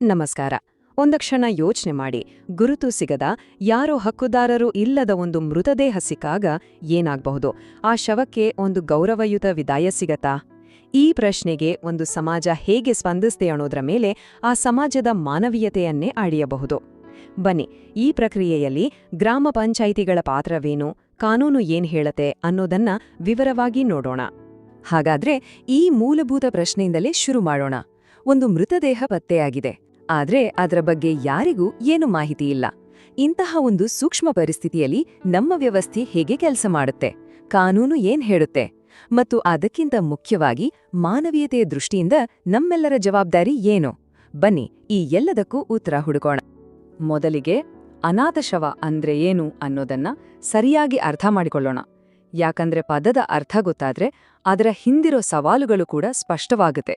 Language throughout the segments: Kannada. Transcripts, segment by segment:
ನಮಸ್ಕಾರ. ಒಂದಕ್ಷಣ ಯೋಚ್ನೆ ಮಾಡಿ, ಗುರುತು ಸಿಗದ, ಯಾರೋ ಹಕ್ಕುದಾರರು ಇಲ್ಲದ ಒಂದು ಮೃತದೇಹ ಸಿಕ್ಕಾಗ ಏನಾಗಬಹುದು? ಆ ಶವಕ್ಕೆ ಒಂದು ಗೌರವಯುತ ವಿದಾಯ ಸಿಗತ್ತಾ? ಈ ಪ್ರಶ್ನೆಗೆ ಒಂದು ಸಮಾಜ ಹೇಗೆ ಸ್ಪಂದಿಸ್ತೆ ಅನ್ನೋದ್ರ ಮೇಲೆ ಆ ಸಮಾಜದ ಮಾನವೀಯತೆಯನ್ನೇ ಅಳೆಯಬಹುದು. ಬನ್ನಿ, ಈ ಪ್ರಕ್ರಿಯೆಯಲ್ಲಿ ಗ್ರಾಮ ಪಂಚಾಯಿತಿಗಳ ಪಾತ್ರವೇನು, ಕಾನೂನು ಏನ್ ಹೇಳತೆ ಅನ್ನೋದನ್ನ ವಿವರವಾಗಿ ನೋಡೋಣ. ಹಾಗಾದ್ರೆ ಈ ಮೂಲಭೂತ ಪ್ರಶ್ನೆಯಿಂದಲೇ ಶುರು ಮಾಡೋಣ. ಒಂದು ಮೃತದೇಹ ಪತ್ತೆಯಾಗಿದೆ, ಆದ್ರೆ ಅದರ ಬಗ್ಗೆ ಯಾರಿಗೂ ಏನು ಮಾಹಿತಿ ಇಲ್ಲ. ಇಂತಹ ಒಂದು ಸೂಕ್ಷ್ಮ ಪರಿಸ್ಥಿತಿಯಲ್ಲಿ ನಮ್ಮ ವ್ಯವಸ್ಥೆ ಹೇಗೆ ಕೆಲಸ ಮಾಡುತ್ತೆ, ಕಾನೂನು ಏನ್ ಹೇಳುತ್ತೆ, ಮತ್ತು ಅದಕ್ಕಿಂತ ಮುಖ್ಯವಾಗಿ ಮಾನವೀಯತೆಯ ದೃಷ್ಟಿಯಿಂದ ನಮ್ಮೆಲ್ಲರ ಜವಾಬ್ದಾರಿ ಏನು? ಬನ್ನಿ, ಈ ಎಲ್ಲದಕ್ಕೂ ಉತ್ತರ ಹುಡುಕೋಣ. ಮೊದಲಿಗೆ ಅನಾಥ ಶವ ಅಂದ್ರೆ ಏನು ಅನ್ನೋದನ್ನ ಸರಿಯಾಗಿ ಅರ್ಥ ಮಾಡಿಕೊಳ್ಳೋಣ. ಯಾಕಂದ್ರೆ ಪದದ ಅರ್ಥ ಗೊತ್ತಾದ್ರೆ ಅದರ ಹಿಂದಿರೋ ಸವಾಲುಗಳು ಕೂಡ ಸ್ಪಷ್ಟವಾಗುತ್ತೆ.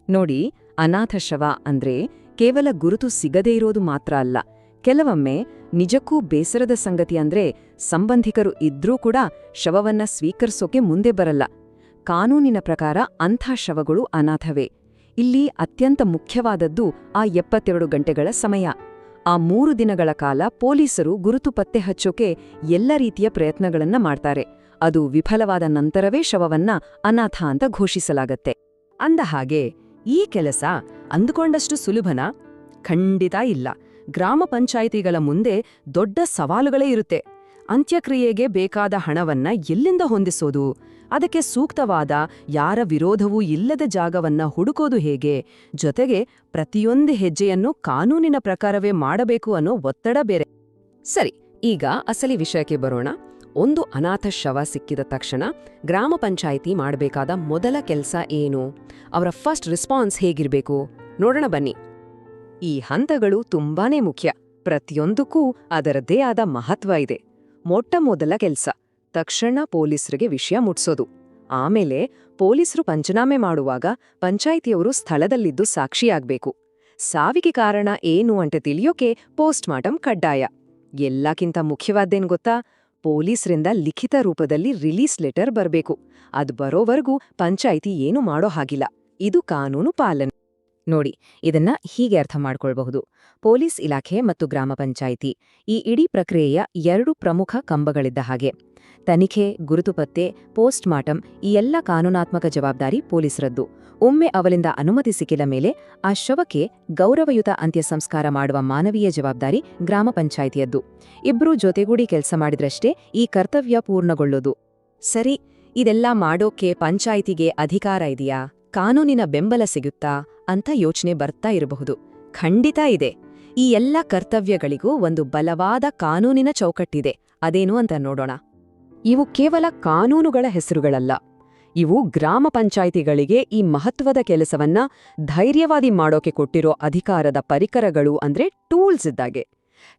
ನೋಡಿ, ಅನಾಥ ಶವ ಅಂದ್ರೆ ಕೇವಲ ಗುರುತು ಸಿಗದೇ ಇರೋದು ಮಾತ್ರ ಅಲ್ಲ. ಕೆಲವೊಮ್ಮೆ ನಿಜಕ್ಕೂ ಬೇಸರದ ಸಂಗತಿ ಅಂದ್ರೆ ಸಂಬಂಧಿಕರು ಇದ್ರೂ ಕೂಡ ಶವವನ್ನ ಸ್ವೀಕರಿಸೋಕೆ ಮುಂದೆ ಬರಲ್ಲ. ಕಾನೂನಿನ ಪ್ರಕಾರ ಅಂಥ ಶವಗಳು ಅನಾಥವೇ. ಇಲ್ಲಿ ಅತ್ಯಂತ ಮುಖ್ಯವಾದದ್ದು ಆ 72 ಗಂಟೆಗಳ ಸಮಯ. ಆ 3 ದಿನಗಳ ಕಾಲ ಪೊಲೀಸರು ಗುರುತು ಪತ್ತೆ ಹಚ್ಚೋಕೆ ಎಲ್ಲ ರೀತಿಯ ಪ್ರಯತ್ನಗಳನ್ನ ಮಾಡ್ತಾರೆ. ಅದು ವಿಫಲವಾದ ನಂತರವೇ ಶವವನ್ನ ಅನಾಥ ಅಂತ ಘೋಷಿಸಲಾಗತ್ತೆ. ಅಂದಹಾಗೆ ಈ ಕೆಲಸ ಅಂದುಕೊಂಡಷ್ಟು ಸುಲಭನಾ? ಖಂಡಿತ ಇಲ್ಲ. ಗ್ರಾಮ ಪಂಚಾಯಿತಿಗಳ ಮುಂದೆ ದೊಡ್ಡ ಸವಾಲುಗಳೇ ಇರುತ್ತೆ. ಅಂತ್ಯಕ್ರಿಯೆಗೆ ಬೇಕಾದ ಹಣವನ್ನ ಎಲ್ಲಿಂದ ಹೊಂದಿಸೋದು? ಅದಕ್ಕೆ ಸೂಕ್ತವಾದ, ಯಾರ ವಿರೋಧವೂ ಇಲ್ಲದ ಜಾಗವನ್ನ ಹುಡುಕೋದು ಹೇಗೆ? ಜೊತೆಗೆ ಪ್ರತಿಯೊಂದು ಹೆಜ್ಜೆಯನ್ನು ಕಾನೂನಿನ ಪ್ರಕಾರವೇ ಮಾಡಬೇಕು ಅನ್ನೋ ಒತ್ತಡ ಬೇರೆ. ಸರಿ, ಈಗ ಅಸಲಿ ವಿಷಯಕ್ಕೆ ಬರೋಣ. ಒಂದು ಅನಾಥ ಶವ ಸಿಕ್ಕಿದ ತಕ್ಷಣ ಗ್ರಾಮ ಪಂಚಾಯಿತಿ ಮಾಡಬೇಕಾದ ಮೊದಲ ಕೆಲಸ ಏನು? ಅವರ ಫಸ್ಟ್ ರೆಸ್ಪಾನ್ಸ್ ಹೇಗಿರ್ಬೇಕು ನೋಡೋಣ ಬನ್ನಿ. ಈ ಹಂತಗಳು ತುಂಬಾನೇ ಮುಖ್ಯ. ಪ್ರತಿಯೊಂದಕ್ಕೂ ಅದರದ್ದೇ ಆದ ಮಹತ್ವ ಇದೆ. ಮೊಟ್ಟ ಮೊದಲ ಕೆಲಸ, ತಕ್ಷಣ ಪೊಲೀಸರಿಗೆ ವಿಷಯ ಮುಟ್ಸೋದು. ಆಮೇಲೆ ಪೊಲೀಸರು ಪಂಚನಾಮೆ ಮಾಡುವಾಗ ಪಂಚಾಯಿತಿಯವರು ಸ್ಥಳದಲ್ಲಿದ್ದು ಸಾಕ್ಷಿಯಾಗ್ಬೇಕು. ಸಾವಿಗೆ ಕಾರಣ ಏನು ಅಂತ ತಿಳಿಯೋಕೆ ಪೋಸ್ಟ್ ಮಾರ್ಟಮ್ ಕಡ್ಡಾಯ. ಎಲ್ಲಕ್ಕಿಂತ ಮುಖ್ಯವಾದ್ದೇನ್ ಗೊತ್ತಾ? ಪೊಲೀಸರಿಂದ ಲಿಖಿತ ರೂಪದಲ್ಲಿ ರಿಲೀಸ್ ಲೆಟರ್ ಬರಬೇಕು. ಅದು ಬರೋವರೆಗೂ ಪಂಚಾಯಿತಿ ಏನು ಮಾಡೋ ಹಾಗಿಲ್ಲ. ಇದು ಕಾನೂನು ಪಾಲನೆ. ನೋಡಿ, ಇದನ್ನ ಹೀಗೆ ಅರ್ಥ ಮಾಡ್ಕೊಳ್ಬಹುದು. ಪೊಲೀಸ್ ಇಲಾಖೆ ಮತ್ತು ಗ್ರಾಮ ಪಂಚಾಯಿತಿ ಈ ಇಡೀ ಪ್ರಕ್ರಿಯೆಯ 2 ಪ್ರಮುಖ ಕಂಬಗಳಿದ್ದ ಹಾಗೆ. ತನಿಖೆ, ಗುರುತು ಪತ್ತೆ, ಪೋಸ್ಟ್ ಮಾರ್ಟಮ್ ಈ ಎಲ್ಲ ಕಾನೂನಾತ್ಮಕ ಜವಾಬ್ದಾರಿ ಪೊಲೀಸರದ್ದು. ಒಮ್ಮೆ ಅವರಿಂದ ಅನುಮತಿ ಸಿಕ್ಕಿದ ಮೇಲೆ ಆ ಶವಕ್ಕೆ ಗೌರವಯುತ ಅಂತ್ಯ ಸಂಸ್ಕಾರ ಮಾಡುವ ಮಾನವೀಯ ಜವಾಬ್ದಾರಿ ಗ್ರಾಮ ಪಂಚಾಯಿತಿಯದ್ದು. ಇಬ್ರೂ ಜೊತೆಗೂಡಿ ಕೆಲಸ ಮಾಡಿದ್ರಷ್ಟೇ ಈ ಕರ್ತವ್ಯ ಪೂರ್ಣಗೊಳ್ಳೋದು. ಸರಿ, ಇದೆಲ್ಲ ಮಾಡೋಕೆ ಪಂಚಾಯಿತಿಗೆ ಅಧಿಕಾರ ಇದೆಯಾ, ಕಾನೂನಿನ ಬೆಂಬಲ ಸಿಗುತ್ತಾ ಅಂತ ಯೋಚನೆ ಬರ್ತಾ ಇರಬಹುದು. ಖಂಡಿತ ಇದೆ. ಈ ಎಲ್ಲ ಕರ್ತವ್ಯಗಳಿಗೂ ಒಂದು ಬಲವಾದ ಕಾನೂನಿನ ಚೌಕಟ್ಟಿದೆ. ಅದೇನು ಅಂತ ನೋಡೋಣ. ಇವು ಕೇವಲ ಕಾನೂನುಗಳ ಹೆಸರುಗಳಲ್ಲ. ಇವು ಗ್ರಾಮ ಪಂಚಾಯಿತಿಗಳಿಗೆ ಈ ಮಹತ್ವದ ಕೆಲಸವನ್ನ ಧೈರ್ಯವಾದಿ ಮಾಡೋಕೆ ಕೊಟ್ಟಿರೋ ಅಧಿಕಾರದ ಪರಿಕರಗಳು, ಅಂದ್ರೆ ಟೂಲ್ಸ್ ಇದ್ದಾಗೆ.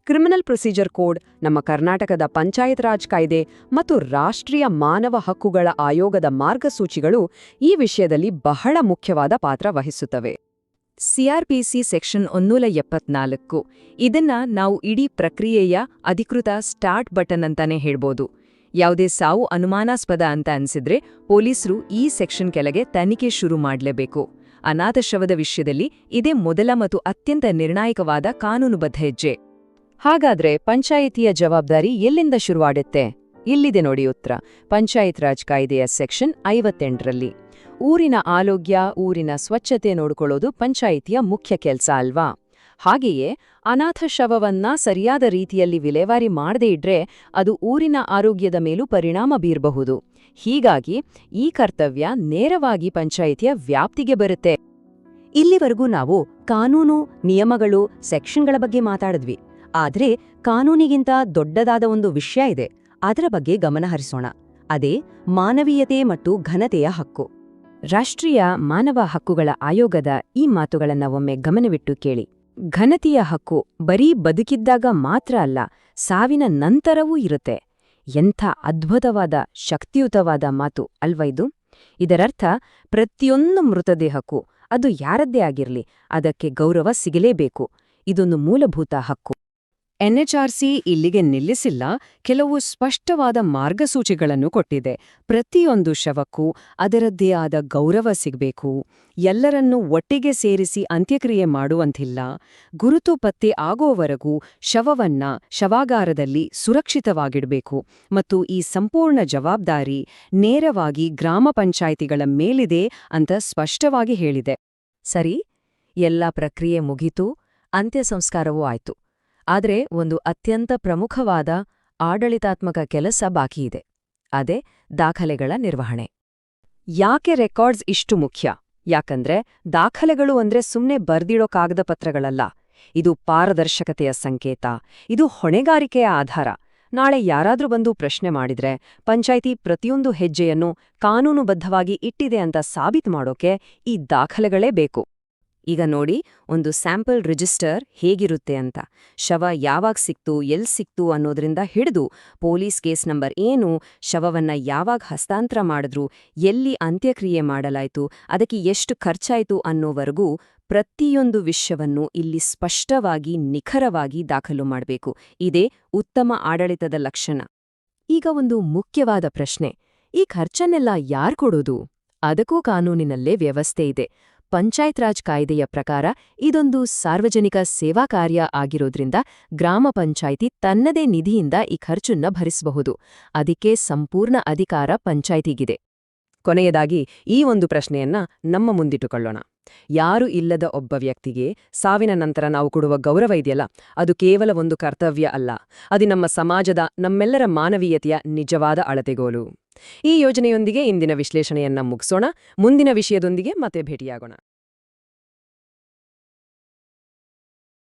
ಕ್ರಿಮಿನಲ್ ಪ್ರೊಸೀಜರ್ ಕೋಡ್, ನಮ್ಮ ಕರ್ನಾಟಕದ ಪಂಚಾಯತ್ ರಾಜ್ ಕಾಯ್ದೆ ಮತ್ತು ರಾಷ್ಟ್ರೀಯ ಮಾನವ ಹಕ್ಕುಗಳ ಆಯೋಗದ ಮಾರ್ಗಸೂಚಿಗಳು ಈ ವಿಷಯದಲ್ಲಿ ಬಹಳ ಮುಖ್ಯವಾದ ಪಾತ್ರ ವಹಿಸುತ್ತವೆ. ಸಿಆರ್ಪಿಸಿ ಸೆಕ್ಷನ್ 174 ಇದನ್ನ ನಾವು ಇಡೀ ಪ್ರಕ್ರಿಯೆಯ ಅಧಿಕೃತ ಸ್ಟಾರ್ಟ್ ಬಟನ್ ಅಂತಾನೆ ಹೇಳ್ಬೋದು. ಯಾವುದೇ ಸಾವು ಅನುಮಾನಾಸ್ಪದ ಅಂತ ಅನ್ಸಿದ್ರೆ ಪೊಲೀಸರು ಈ ಸೆಕ್ಷನ್ ಕೆಳಗೆ ತನಿಖೆ ಶುರು ಮಾಡಲೇಬೇಕು. ಅನಾಥ ಶವದ ವಿಷಯದಲ್ಲಿ ಇದೇ ಮೊದಲ ಮತ್ತು ಅತ್ಯಂತ ನಿರ್ಣಾಯಕವಾದ ಕಾನೂನುಬದ್ಧ ಹೆಜ್ಜೆ. ಹಾಗಾದ್ರೆ ಪಂಚಾಯಿತಿಯ ಜವಾಬ್ದಾರಿ ಎಲ್ಲಿಂದ ಶುರುವಾಡುತ್ತೆ? ಇಲ್ಲಿದೆ ನೋಡಿ ಉತ್ತರ. ಪಂಚಾಯತ್ ರಾಜ್ ಕಾಯ್ದೆಯ ಸೆಕ್ಷನ್ 58ರಲ್ಲಿ ಊರಿನ ಆರೋಗ್ಯ, ಊರಿನ ಸ್ವಚ್ಛತೆ ನೋಡಿಕೊಳ್ಳೋದು ಪಂಚಾಯಿತಿಯ ಮುಖ್ಯ ಕೆಲಸ ಅಲ್ವಾ? ಹಾಗೆಯೇ ಅನಾಥ ಶವವನ್ನ ಸರಿಯಾದ ರೀತಿಯಲ್ಲಿ ವಿಲೇವಾರಿ ಮಾಡದೇ ಇದ್ರೆ ಅದು ಊರಿನ ಆರೋಗ್ಯದ ಮೇಲೂ ಪರಿಣಾಮ ಬೀರಬಹುದು. ಹೀಗಾಗಿ ಈ ಕರ್ತವ್ಯ ನೇರವಾಗಿ ಪಂಚಾಯಿತಿಯ ವ್ಯಾಪ್ತಿಗೆ ಬರುತ್ತೆ. ಇಲ್ಲಿವರೆಗೂ ನಾವು ಕಾನೂನು, ನಿಯಮಗಳು, ಸೆಕ್ಷನ್ಗಳ ಬಗ್ಗೆ ಮಾತಾಡಿದ್ವಿ. ಆದ್ರೆ ಕಾನೂನಿಗಿಂತ ದೊಡ್ಡದಾದ ಒಂದು ವಿಷಯ ಇದೆ. ಅದರ ಬಗ್ಗೆ ಗಮನ ಹರಿಸೋಣ. ಅದೇ ಮಾನವೀಯತೆ ಮತ್ತು ಘನತೆಯ ಹಕ್ಕು. ರಾಷ್ಟ್ರೀಯ ಮಾನವ ಹಕ್ಕುಗಳ ಆಯೋಗದ ಈ ಮಾತುಗಳನ್ನ ಒಮ್ಮೆ ಗಮನವಿಟ್ಟು ಕೇಳಿ. ಘನತೆಯ ಹಕ್ಕು ಬರೀ ಬದುಕಿದ್ದಾಗ ಮಾತ್ರ ಅಲ್ಲ, ಸಾವಿನ ನಂತರವೂ ಇರುತ್ತೆ. ಎಂಥ ಅದ್ಭುತವಾದ, ಶಕ್ತಿಯುತವಾದ ಮಾತು ಅಲ್ವಾ ಇದು? ಇದರರ್ಥ ಪ್ರತಿಯೊಂದು ಮೃತದೇಹಕ್ಕೂ, ಅದು ಯಾರದ್ದೇ ಆಗಿರ್ಲಿ, ಅದಕ್ಕೆ ಗೌರವ ಸಿಗಲೇಬೇಕು. ಇದೊಂದು ಮೂಲಭೂತ ಹಕ್ಕು. ಎನ್ಎಚ್ಆರ್ಸಿ ಇಲ್ಲಿಗೆ ನಿಲ್ಲಿಸಿಲ್ಲ, ಕೆಲವು ಸ್ಪಷ್ಟವಾದ ಮಾರ್ಗಸೂಚಿಗಳನ್ನು ಕೊಟ್ಟಿದೆ. ಪ್ರತಿಯೊಂದು ಶವಕ್ಕೂ ಅದರದ್ದೇ ಆದ ಗೌರವ ಸಿಗಬೇಕು, ಎಲ್ಲರನ್ನೂ ಒಟ್ಟಿಗೆ ಸೇರಿಸಿ ಅಂತ್ಯಕ್ರಿಯೆ ಮಾಡುವಂತಿಲ್ಲ, ಗುರುತು ಪತ್ತೆ ಆಗೋವರೆಗೂ ಶವವನ್ನ ಶವಾಗಾರದಲ್ಲಿ ಸುರಕ್ಷಿತವಾಗಿಡಬೇಕು ಮತ್ತು ಈ ಸಂಪೂರ್ಣ ಜವಾಬ್ದಾರಿ ನೇರವಾಗಿ ಗ್ರಾಮ ಪಂಚಾಯಿತಿಗಳ ಮೇಲಿದೆ ಅಂತ ಸ್ಪಷ್ಟವಾಗಿ ಹೇಳಿದೆ. ಸರಿ, ಎಲ್ಲ ಪ್ರಕ್ರಿಯೆ ಮುಗೀತು, ಅಂತ್ಯ ಸಂಸ್ಕಾರವೂ ಆಯ್ತು. ಆದರೆ ಒಂದು ಅತ್ಯಂತ ಪ್ರಮುಖವಾದ ಆಡಳಿತಾತ್ಮಕ ಕೆಲಸ ಬಾಕಿಯಿದೆ. ಅದೇ ದಾಖಲೆಗಳ ನಿರ್ವಹಣೆ. ಯಾಕೆ ರೆಕಾರ್ಡ್ಸ್ ಇಷ್ಟು ಮುಖ್ಯ? ಯಾಕಂದ್ರೆ ದಾಖಲೆಗಳು ಅಂದ್ರೆ ಸುಮ್ನೆ ಬರ್ದಿಡೋ ಕಾಗದ ಪತ್ರಗಳಲ್ಲ. ಇದು ಪಾರದರ್ಶಕತೆಯ ಸಂಕೇತ, ಇದು ಹೊಣೆಗಾರಿಕೆಯ ಆಧಾರ. ನಾಳೆ ಯಾರಾದ್ರೂ ಬಂದು ಪ್ರಶ್ನೆ ಮಾಡಿದ್ರೆ ಪಂಚಾಯ್ತಿ ಪ್ರತಿಯೊಂದು ಹೆಜ್ಜೆಯನ್ನು ಕಾನೂನುಬದ್ಧವಾಗಿ ಇಟ್ಟಿದೆ ಅಂತ ಸಾಬೀತು ಮಾಡೋಕೆ ಈ ದಾಖಲೆಗಳೇ ಬೇಕು. ಈಗ ನೋಡಿ, ಒಂದು ಸ್ಯಾಂಪಲ್ ರಿಜಿಸ್ಟರ್ ಹೇಗಿರುತ್ತೆ ಅಂತ. ಶವ ಯಾವಾಗ ಸಿಕ್ತು, ಎಲ್ಲಿ ಸಿಕ್ತು ಅನ್ನೋದ್ರಿಂದ ಹಿಡಿದು ಪೊಲೀಸ್ ಕೇಸ್ ನಂಬರ್ ಏನು, ಶವವನ್ನ ಯಾವಾಗ ಹಸ್ತಾಂತರ ಮಾಡಿದ್ರು, ಎಲ್ಲಿ ಅಂತ್ಯಕ್ರಿಯೆ ಮಾಡಲಾಯ್ತು, ಅದಕ್ಕೆ ಎಷ್ಟು ಖರ್ಚಾಯ್ತು ಅನ್ನೋವರೆಗೂ ಪ್ರತಿಯೊಂದು ವಿಷಯವನ್ನು ಇಲ್ಲಿ ಸ್ಪಷ್ಟವಾಗಿ ನಿಖರವಾಗಿ ದಾಖಲು ಮಾಡಬೇಕು. ಇದೇ ಉತ್ತಮ ಆಡಳಿತದ ಲಕ್ಷಣ. ಈಗ ಒಂದು ಮುಖ್ಯವಾದ ಪ್ರಶ್ನೆ, ಈ ಖರ್ಚನ್ನೆಲ್ಲ ಯಾರು ಕೊಡೋದು? ಅದಕ್ಕೂ ಕಾನೂನಿನಲ್ಲೇ ವ್ಯವಸ್ಥೆ ಇದೆ. ಪಂಚಾಯತ್ ರಾಜ್ ಕಾಯ್ದೆಯ ಪ್ರಕಾರ ಇದೊಂದು ಸಾರ್ವಜನಿಕ ಸೇವಾ ಕಾರ್ಯ ಆಗಿರೋದ್ರಿಂದ ಗ್ರಾಮ ಪಂಚಾಯಿತಿ ತನ್ನದೇ ನಿಧಿಯಿಂದ ಈ ಖರ್ಚನ್ನ ಭರಿಸಬಹುದು. ಅದಕ್ಕೆ ಸಂಪೂರ್ಣ ಅಧಿಕಾರ ಪಂಚಾಯಿತಿಗಿದೆ. ಕೊನೆಯದಾಗಿ ಈ ಒಂದು ಪ್ರಶ್ನೆಯನ್ನ ನಮ್ಮ ಮುಂದಿಟ್ಟುಕೊಳ್ಳೋಣ. ಯಾರು ಇಲ್ಲದ ಒಬ್ಬ ವ್ಯಕ್ತಿಗೆ ಸಾವಿನ ನಂತರ ನಾವು ಕೊಡುವ ಗೌರವ ಇದೆಯಲ್ಲ, ಅದು ಕೇವಲ ಒಂದು ಕರ್ತವ್ಯ ಅಲ್ಲ, ಅದು ನಮ್ಮ ಸಮಾಜದ, ನಮ್ಮೆಲ್ಲರ ಮಾನವೀಯತೆಯ ನಿಜವಾದ ಅಳತೆಗೋಲು. ಈ ಯೋಜನೆಯೊಂದಿಗೆ ಇಂದಿನ ವಿಶ್ಲೇಷಣೆಯನ್ನ ಮುಗಿಸೋಣ. ಮುಂದಿನ ವಿಷಯದೊಂದಿಗೆ ಮತ್ತೆ ಭೇಟಿಯಾಗೋಣ.